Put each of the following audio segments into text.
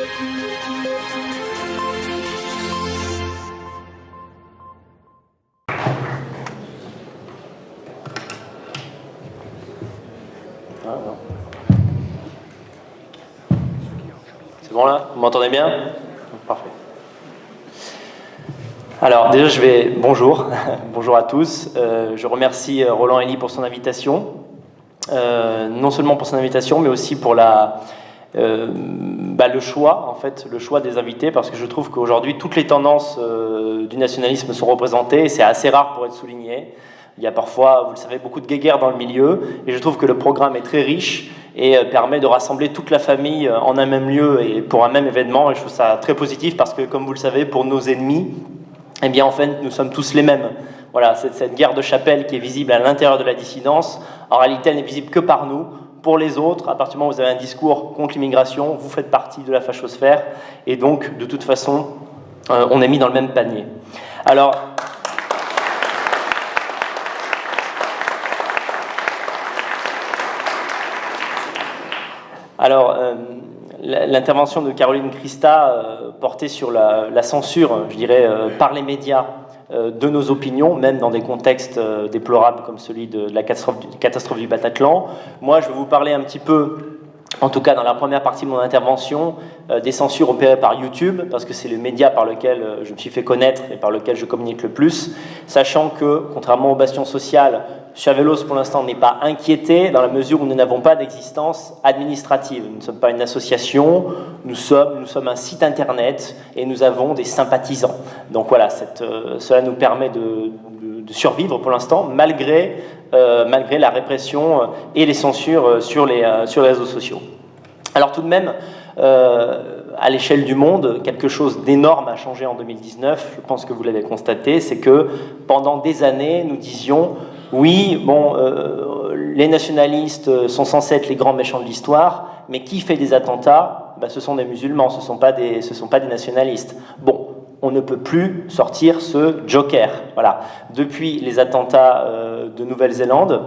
C'est bon là? Vous m'entendez bien? Parfait. Alors déjà bonjour, bonjour à tous. Je remercie Roland Elie pour son invitation. Non seulement pour son invitation, mais aussi pour le choix, en fait, le choix des invités, parce que je trouve qu'aujourd'hui toutes les tendances du nationalisme sont représentées, et c'est assez rare pour être souligné. Il y a parfois, vous le savez, beaucoup de guéguerre dans le milieu, et je trouve que le programme est très riche et permet de rassembler toute la famille en un même lieu et pour un même événement, et je trouve ça très positif parce que, comme vous le savez, pour nos ennemis, eh bien, en fait, nous sommes tous les mêmes. Voilà, cette guerre de chapelle qui est visible à l'intérieur de la dissidence, en réalité, elle n'est visible que par nous. Pour les autres, à partir du moment où vous avez un discours contre l'immigration, vous faites partie de la fachosphère, et donc, de toute façon, on est mis dans le même panier. Alors, l'intervention de Caroline Christa portait sur la censure, je dirais, par les médias de nos opinions, même dans des contextes déplorables comme celui de la catastrophe du Bataclan. Moi, je vais vous parler un petit peu, en tout cas dans la première partie de mon intervention, des censures opérées par YouTube, parce que c'est le média par lequel je me suis fait connaître et par lequel je communique le plus, sachant que, contrairement au bastion social, Chavelos, pour l'instant, n'est pas inquiété dans la mesure où nous n'avons pas d'existence administrative. Nous ne sommes pas une association, nous sommes un site internet et nous avons des sympathisants. Donc voilà, cela nous permet de survivre pour l'instant, malgré la répression et les censures sur les réseaux sociaux. Alors tout de même, à l'échelle du monde, quelque chose d'énorme a changé en 2019, je pense que vous l'avez constaté, c'est que pendant des années, nous disions oui, bon, les nationalistes sont censés être les grands méchants de l'histoire, mais qui fait des attentats? Ce sont des musulmans, ce ne sont pas des nationalistes. Bon, on ne peut plus sortir ce joker. Voilà. Depuis les attentats de Nouvelle-Zélande,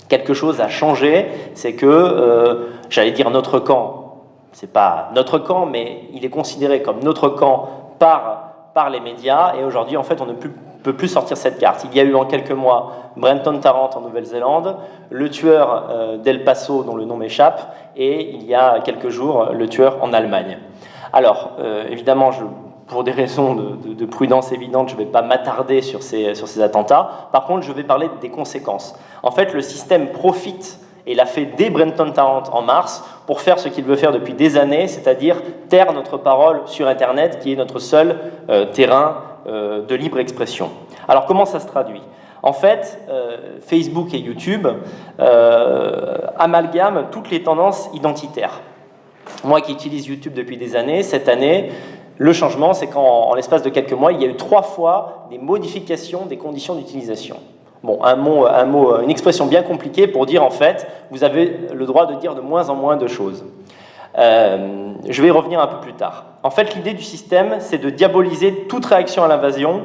quelque chose a changé, c'est que, j'allais dire notre camp, c'est pas notre camp, mais il est considéré comme notre camp par les médias, et aujourd'hui, en fait, on ne peut plus sortir cette carte. Il y a eu en quelques mois Brenton Tarrant en Nouvelle-Zélande, le tueur d'El Paso dont le nom m'échappe, et il y a quelques jours le tueur en Allemagne. Alors évidemment, pour des raisons de prudence évidente, je ne vais pas m'attarder sur ces attentats. Par contre, je vais parler des conséquences. En fait, le système profite, et l'a fait dès Brenton Tarrant en mars, pour faire ce qu'il veut faire depuis des années, c'est-à-dire taire notre parole sur Internet, qui est notre seul terrain de libre expression. Alors comment ça se traduit? En fait, Facebook et YouTube amalgament toutes les tendances identitaires. Moi qui utilise YouTube depuis des années, cette année, le changement, c'est qu'en l'espace de quelques mois, il y a eu 3 fois des modifications des conditions d'utilisation. Bon, une expression bien compliquée pour dire, en fait, vous avez le droit de dire de moins en moins de choses. Je vais y revenir un peu plus tard. En fait, l'idée du système, c'est de diaboliser toute réaction à l'invasion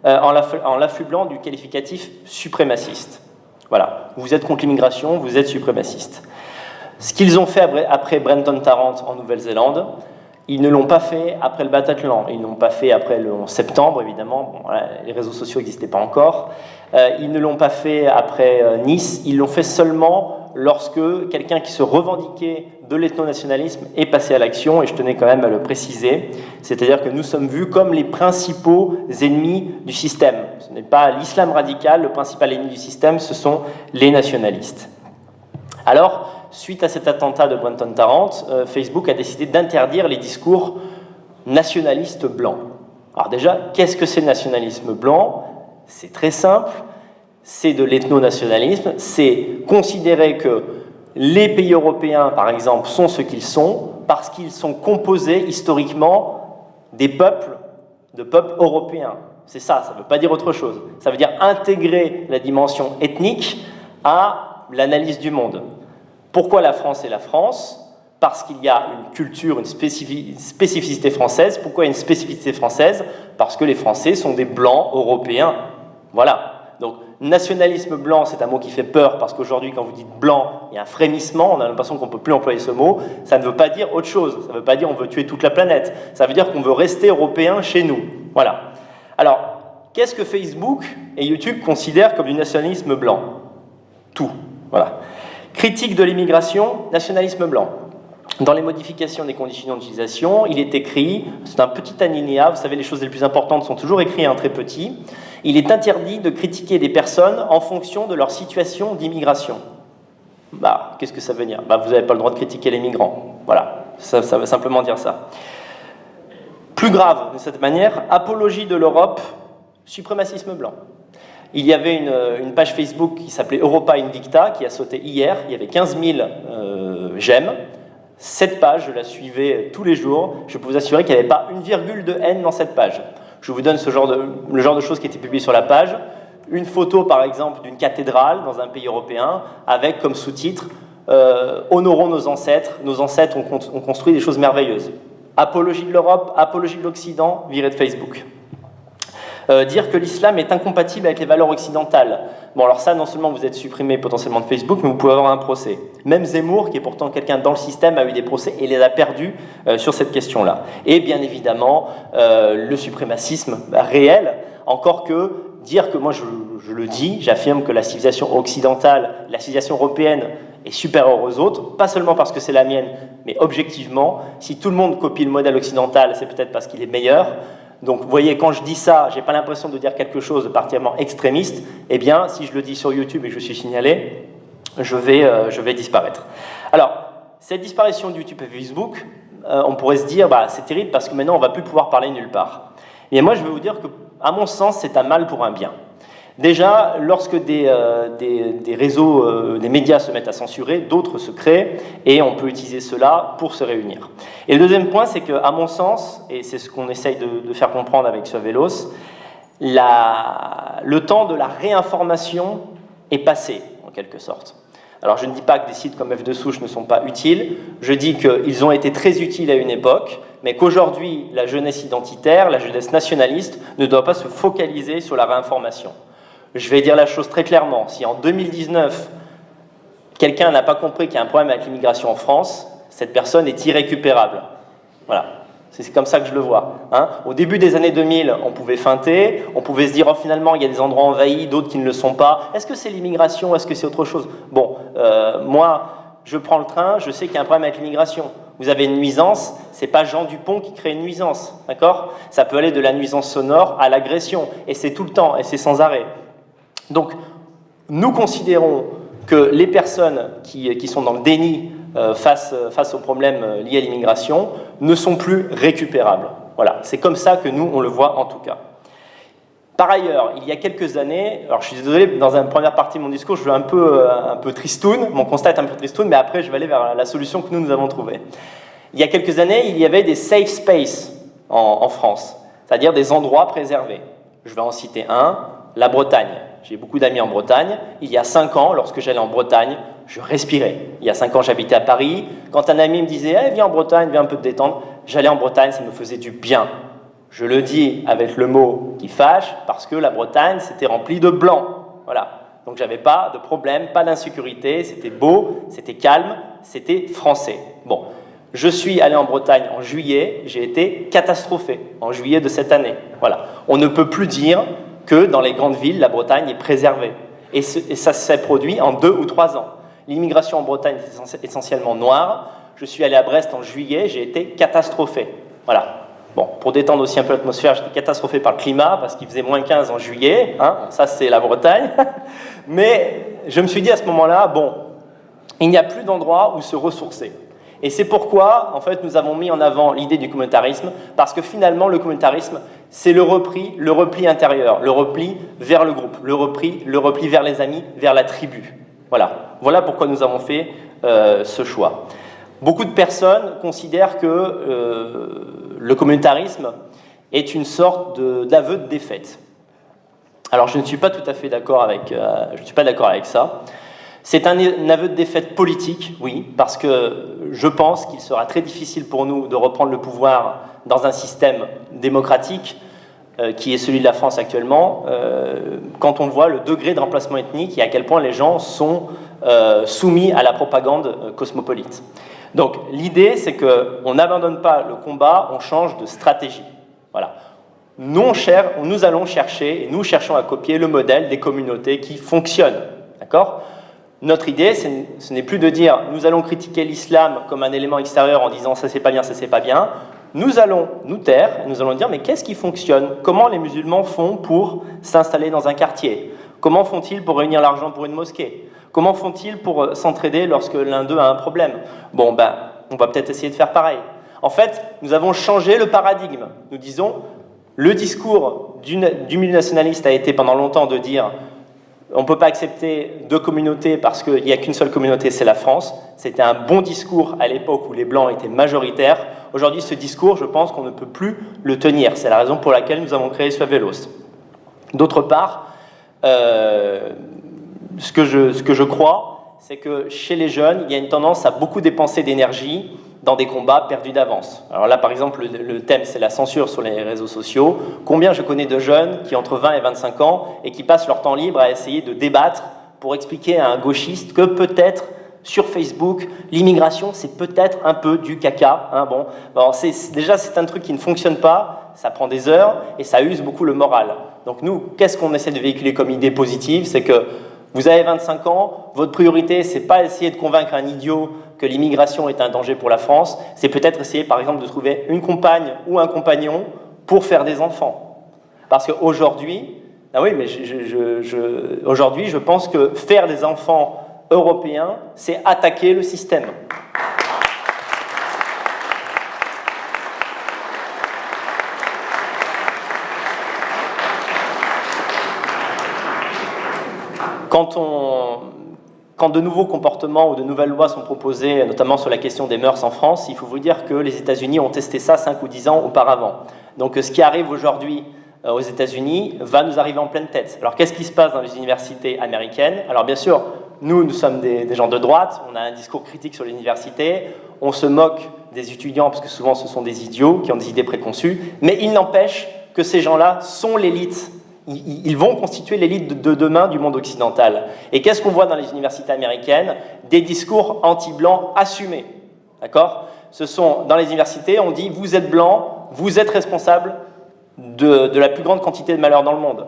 en l'affublant du qualificatif suprémaciste. Voilà, vous êtes contre l'immigration, vous êtes suprémaciste. Ce qu'ils ont fait après Brenton Tarrant en Nouvelle-Zélande, ils ne l'ont pas fait après le Bataclan, ils ne l'ont pas fait après le 11 septembre, évidemment, bon, voilà, les réseaux sociaux n'existaient pas encore, ils ne l'ont pas fait après Nice, ils l'ont fait seulement lorsque quelqu'un qui se revendiquait de l'ethno-nationalisme est passé à l'action, et je tenais quand même à le préciser, c'est-à-dire que nous sommes vus comme les principaux ennemis du système. Ce n'est pas l'islam radical, le principal ennemi du système, ce sont les nationalistes. Alors, suite à cet attentat de Brenton Tarrant, Facebook a décidé d'interdire les discours nationalistes blancs. Alors déjà, qu'est-ce que c'est le nationalisme blanc? C'est très simple, c'est de l'ethno-nationalisme, c'est considérer que les pays européens, par exemple, sont ce qu'ils sont parce qu'ils sont composés historiquement de peuples européens. C'est ça, ça ne veut pas dire autre chose. Ça veut dire intégrer la dimension ethnique à l'analyse du monde. Pourquoi la France est la France? Parce qu'il y a une culture, une spécificité française. Pourquoi une spécificité française? Parce que les Français sont des blancs européens. Voilà. Donc, nationalisme blanc, c'est un mot qui fait peur parce qu'aujourd'hui, quand vous dites blanc, il y a un frémissement, on a l'impression qu'on ne peut plus employer ce mot. Ça ne veut pas dire autre chose. Ça ne veut pas dire on veut tuer toute la planète. Ça veut dire qu'on veut rester européen chez nous. Voilà. Alors, qu'est-ce que Facebook et YouTube considèrent comme du nationalisme blanc? Tout. Voilà. Critique de l'immigration, nationalisme blanc. Dans les modifications des conditions d'utilisation, il est écrit, c'est un petit alinéa, vous savez, les choses les plus importantes sont toujours écrites en très petit, il est interdit de critiquer des personnes en fonction de leur situation d'immigration. Bah, qu'est-ce que ça veut dire? Bah, vous n'avez pas le droit de critiquer les migrants. Voilà, ça veut simplement dire ça. Plus grave, de cette manière, apologie de l'Europe, suprémacisme blanc. Il y avait une page Facebook qui s'appelait Europa Invicta, qui a sauté hier, il y avait 15 000 j'aime. Cette page, je la suivais tous les jours. Je peux vous assurer qu'il n'y avait pas une virgule de haine dans cette page. Je vous donne le genre de choses qui étaient publiées sur la page. Une photo, par exemple, d'une cathédrale dans un pays européen, avec comme sous-titre « Honorons nos ancêtres ont construit des choses merveilleuses ». Apologie de l'Europe, apologie de l'Occident, virée de Facebook. Dire que l'islam est incompatible avec les valeurs occidentales. Bon, alors ça, non seulement vous êtes supprimé potentiellement de Facebook, mais vous pouvez avoir un procès. Même Zemmour, qui est pourtant quelqu'un dans le système, a eu des procès et les a perdus sur cette question-là. Et bien évidemment, le suprémacisme réel, encore que dire que moi, je le dis, j'affirme que la civilisation occidentale, la civilisation européenne est supérieure aux autres, pas seulement parce que c'est la mienne, mais objectivement, si tout le monde copie le modèle occidental, c'est peut-être parce qu'il est meilleur. Donc, vous voyez, quand je dis ça, j'ai pas l'impression de dire quelque chose de particulièrement extrémiste. Eh bien, si je le dis sur YouTube et que je suis signalé, je vais disparaître. Alors, cette disparition de YouTube et Facebook, on pourrait se dire, bah, c'est terrible parce que maintenant, on va plus pouvoir parler nulle part. Et moi, je vais vous dire que, à mon sens, c'est un mal pour un bien. Déjà, lorsque des réseaux, des médias se mettent à censurer, d'autres se créent et on peut utiliser cela pour se réunir. Et le deuxième point, c'est qu'à mon sens, et c'est ce qu'on essaye de faire comprendre avec ce Vélos, le temps de la réinformation est passé, en quelque sorte. Alors, je ne dis pas que des sites comme F de Souche ne sont pas utiles, je dis qu'ils ont été très utiles à une époque, mais qu'aujourd'hui, la jeunesse identitaire, la jeunesse nationaliste, ne doit pas se focaliser sur la réinformation. Je vais dire la chose très clairement, si en 2019, quelqu'un n'a pas compris qu'il y a un problème avec l'immigration en France, cette personne est irrécupérable. Voilà, c'est comme ça que je le vois. Hein. Au début des années 2000, on pouvait feinter, on pouvait se dire oh, finalement il y a des endroits envahis, d'autres qui ne le sont pas. Est-ce que c'est l'immigration? Est-ce que c'est autre chose? Bon, moi, je prends le train, je sais qu'il y a un problème avec l'immigration. Vous avez une nuisance, c'est pas Jean Dupont qui crée une nuisance, d'accord? Ça peut aller de la nuisance sonore à l'agression, et c'est tout le temps, et c'est sans arrêt. Donc, nous considérons que les personnes qui sont dans le déni face aux problèmes liés à l'immigration ne sont plus récupérables. Voilà, c'est comme ça que nous, on le voit en tout cas. Par ailleurs, il y a quelques années, alors je suis désolé, dans la première partie de mon discours, je vais un peu tristoun, mon constat est un peu tristoun, mais après je vais aller vers la solution que nous avons trouvée. Il y a quelques années, il y avait des safe spaces en France, c'est-à-dire des endroits préservés. Je vais en citer un, la Bretagne. J'ai beaucoup d'amis en Bretagne. Il y a 5 ans, lorsque j'allais en Bretagne, je respirais. Il y a 5 ans, j'habitais à Paris. Quand un ami me disait hey, « viens en Bretagne, viens un peu te détendre », j'allais en Bretagne, ça me faisait du bien. Je le dis avec le mot qui fâche, parce que la Bretagne, c'était rempli de blancs. Voilà. Donc, j'avais pas de problème, pas d'insécurité, c'était beau, c'était calme, c'était français. Bon, je suis allé en Bretagne en juillet, j'ai été catastrophé en juillet de cette année. Voilà. On ne peut plus dire que dans les grandes villes, la Bretagne est préservée. Et ça s'est produit en 2 ou 3 ans. L'immigration en Bretagne est essentiellement noire. Je suis allé à Brest en juillet, j'ai été catastrophé. Voilà. Bon, pour détendre aussi un peu l'atmosphère, j'étais catastrophé par le climat, parce qu'il faisait moins 15 en juillet. Hein, ça, c'est la Bretagne. Mais je me suis dit à ce moment-là, bon, il n'y a plus d'endroit où se ressourcer. Et c'est pourquoi, en fait, nous avons mis en avant l'idée du communautarisme, parce que finalement, le communautarisme, c'est le repli intérieur, le repli vers le groupe, le repli vers les amis, vers la tribu. Voilà pourquoi nous avons fait ce choix. Beaucoup de personnes considèrent que le communautarisme est une sorte d'aveu de défaite. Alors, je ne suis pas tout à fait d'accord avec ça. C'est un aveu de défaite politique, oui, parce que je pense qu'il sera très difficile pour nous de reprendre le pouvoir dans un système démocratique qui est celui de la France actuellement, quand on voit le degré de remplacement ethnique et à quel point les gens sont soumis à la propagande cosmopolite. Donc l'idée, c'est qu'on n'abandonne pas le combat, on change de stratégie. Voilà. Nous allons chercher, et nous cherchons à copier le modèle des communautés qui fonctionnent. D'accord ? Notre idée, ce n'est plus de dire « nous allons critiquer l'islam comme un élément extérieur en disant « ça c'est pas bien, ça c'est pas bien ». Nous allons nous taire, nous allons dire « mais qu'est-ce qui fonctionne ? Comment les musulmans font pour s'installer dans un quartier ? Comment font-ils pour réunir l'argent pour une mosquée ? Comment font-ils pour s'entraider lorsque l'un d'eux a un problème ? » Bon, ben, on va peut-être essayer de faire pareil. En fait, nous avons changé le paradigme. Nous disons le discours du milieu nationaliste a été pendant longtemps de dire on ne peut pas accepter deux communautés parce qu'il n'y a qu'une seule communauté, c'est la France. C'était un bon discours à l'époque où les Blancs étaient majoritaires. Aujourd'hui, ce discours, je pense qu'on ne peut plus le tenir. C'est la raison pour laquelle nous avons créé Suavelos. D'autre part, ce que je crois, c'est que chez les jeunes, il y a une tendance à beaucoup dépenser d'énergie dans des combats perdus d'avance. Alors là, par exemple, le thème, c'est la censure sur les réseaux sociaux. Combien je connais de jeunes qui ont entre 20 et 25 ans et qui passent leur temps libre à essayer de débattre pour expliquer à un gauchiste que peut-être, sur Facebook, l'immigration, c'est peut-être un peu du caca. Hein, bon. Alors, déjà, c'est un truc qui ne fonctionne pas, ça prend des heures et ça use beaucoup le moral. Donc nous, qu'est-ce qu'on essaie de véhiculer comme idée positive ? C'est que vous avez 25 ans, votre priorité, c'est pas essayer de convaincre un idiot que l'immigration est un danger pour la France, c'est peut-être essayer, par exemple, de trouver une compagne ou un compagnon pour faire des enfants. Parce qu'aujourd'hui, ah oui, mais aujourd'hui, je pense que faire des enfants européens, c'est attaquer le système. Quand de nouveaux comportements ou de nouvelles lois sont proposées, notamment sur la question des mœurs en France, il faut vous dire que les États-Unis ont testé ça 5 ou 10 ans auparavant. Donc ce qui arrive aujourd'hui aux États-Unis va nous arriver en pleine tête. Alors qu'est-ce qui se passe dans les universités américaines ? Alors bien sûr, nous sommes des gens de droite, on a un discours critique sur l'université, on se moque des étudiants parce que souvent ce sont des idiots qui ont des idées préconçues, mais il n'empêche que ces gens-là sont l'élite. Ils vont constituer l'élite de demain du monde occidental. Et qu'est-ce qu'on voit dans les universités américaines ? Des discours anti-blancs assumés. D'accord ? Dans les universités, on dit « vous êtes blanc, vous êtes responsable de la plus grande quantité de malheur dans le monde ».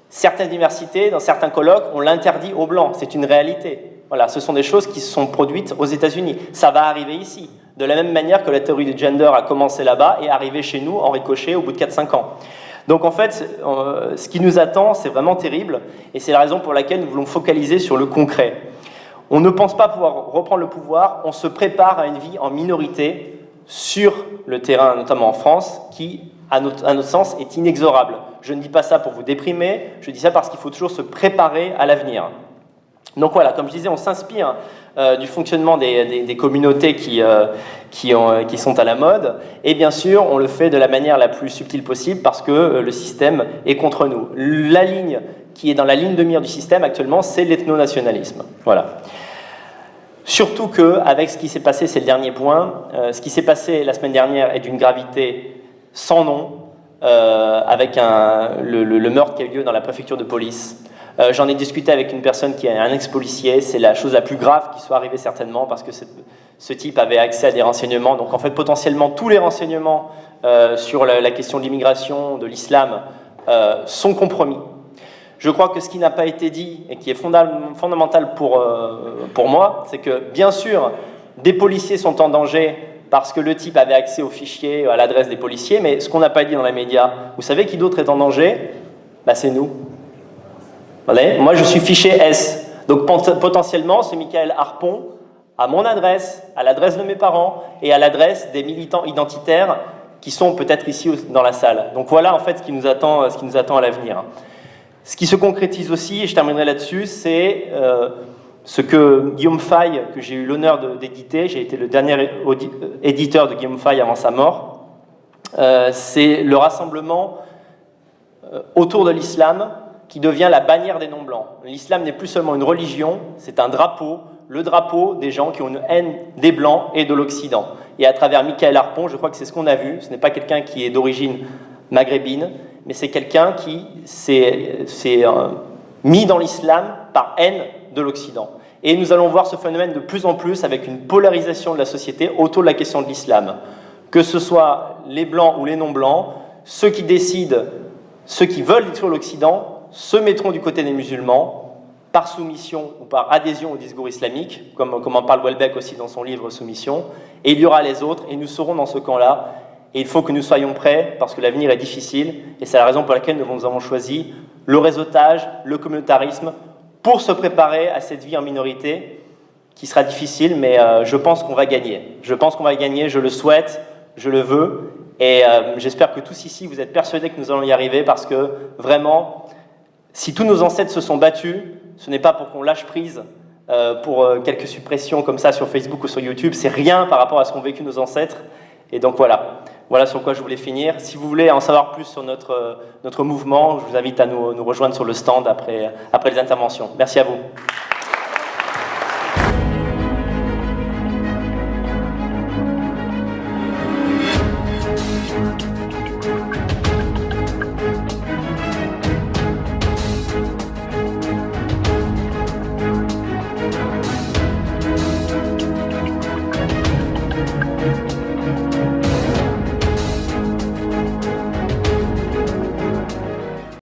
Certaines universités, dans certains colloques, on l'interdit aux blancs. C'est une réalité. Voilà, ce sont des choses qui se sont produites aux États-Unis. Ça va arriver ici. De la même manière que la théorie du gender a commencé là-bas et est arrivée chez nous en ricochet au bout de 4-5 ans. Donc en fait, ce qui nous attend, c'est vraiment terrible, et c'est la raison pour laquelle nous voulons focaliser sur le concret. On ne pense pas pouvoir reprendre le pouvoir, on se prépare à une vie en minorité sur le terrain, notamment en France, qui, à notre sens, est inexorable. Je ne dis pas ça pour vous déprimer, je dis ça parce qu'il faut toujours se préparer à l'avenir. Donc voilà, comme je disais, on s'inspire du fonctionnement des communautés qui sont à la mode, et bien sûr, on le fait de la manière la plus subtile possible parce que le système est contre nous. La ligne qui est dans la ligne de mire du système actuellement, c'est l'ethno-nationalisme. Voilà. Surtout qu'avec ce qui s'est passé, c'est le dernier point, ce qui s'est passé la semaine dernière est d'une gravité sans nom, avec le meurtre qui a eu lieu dans la préfecture de police. J'en ai discuté avec une personne qui est un ex-policier, c'est la chose la plus grave qui soit arrivée certainement parce que ce type avait accès à des renseignements, donc en fait potentiellement tous les renseignements sur la question de l'immigration, de l'islam sont compromis. Je crois que ce qui n'a pas été dit et qui est fondamental pour moi, c'est que bien sûr des policiers sont en danger parce que le type avait accès aux fichiers, à l'adresse des policiers, mais ce qu'on n'a pas dit dans les médias, vous savez qui d'autre est en danger ? Bah, c'est nous. Moi, je suis fiché S. Donc, potentiellement, ce Michael Harpon, à mon adresse, à l'adresse de mes parents et à l'adresse des militants identitaires qui sont peut-être ici dans la salle. Donc, voilà, en fait, ce qui nous attend à l'avenir. Ce qui se concrétise aussi, et je terminerai là-dessus, c'est ce que Guillaume Faye, que j'ai eu l'honneur d'éditer, j'ai été le dernier éditeur de Guillaume Faye avant sa mort, c'est le rassemblement autour de l'islam qui devient la bannière des non-blancs. L'islam n'est plus seulement une religion, c'est un drapeau, le drapeau des gens qui ont une haine des Blancs et de l'Occident. Et à travers Michael Harpon, je crois que c'est ce qu'on a vu, ce n'est pas quelqu'un qui est d'origine maghrébine, mais c'est quelqu'un qui s'est mis dans l'islam par haine de l'Occident. Et nous allons voir ce phénomène de plus en plus avec une polarisation de la société autour de la question de l'islam. Que ce soit les blancs ou les non-blancs, ceux qui décident, ceux qui veulent détruire l'Occident, se mettront du côté des musulmans, par soumission ou par adhésion au discours islamique, comme en parle Houellebecq aussi dans son livre Soumission, et il y aura les autres, et nous serons dans ce camp-là, et il faut que nous soyons prêts, parce que l'avenir est difficile, et c'est la raison pour laquelle nous avons choisi le réseautage, le communautarisme, pour se préparer à cette vie en minorité, qui sera difficile, mais je pense qu'on va gagner. Je pense qu'on va gagner, je le souhaite, je le veux, et j'espère que tous ici, vous êtes persuadés que nous allons y arriver, parce que vraiment, si tous nos ancêtres se sont battus, ce n'est pas pour qu'on lâche prise pour quelques suppressions comme ça sur Facebook ou sur YouTube, c'est rien par rapport à ce qu'ont vécu nos ancêtres. Et donc voilà sur quoi je voulais finir. Si vous voulez en savoir plus sur notre mouvement, je vous invite à nous rejoindre sur le stand après les interventions. Merci à vous.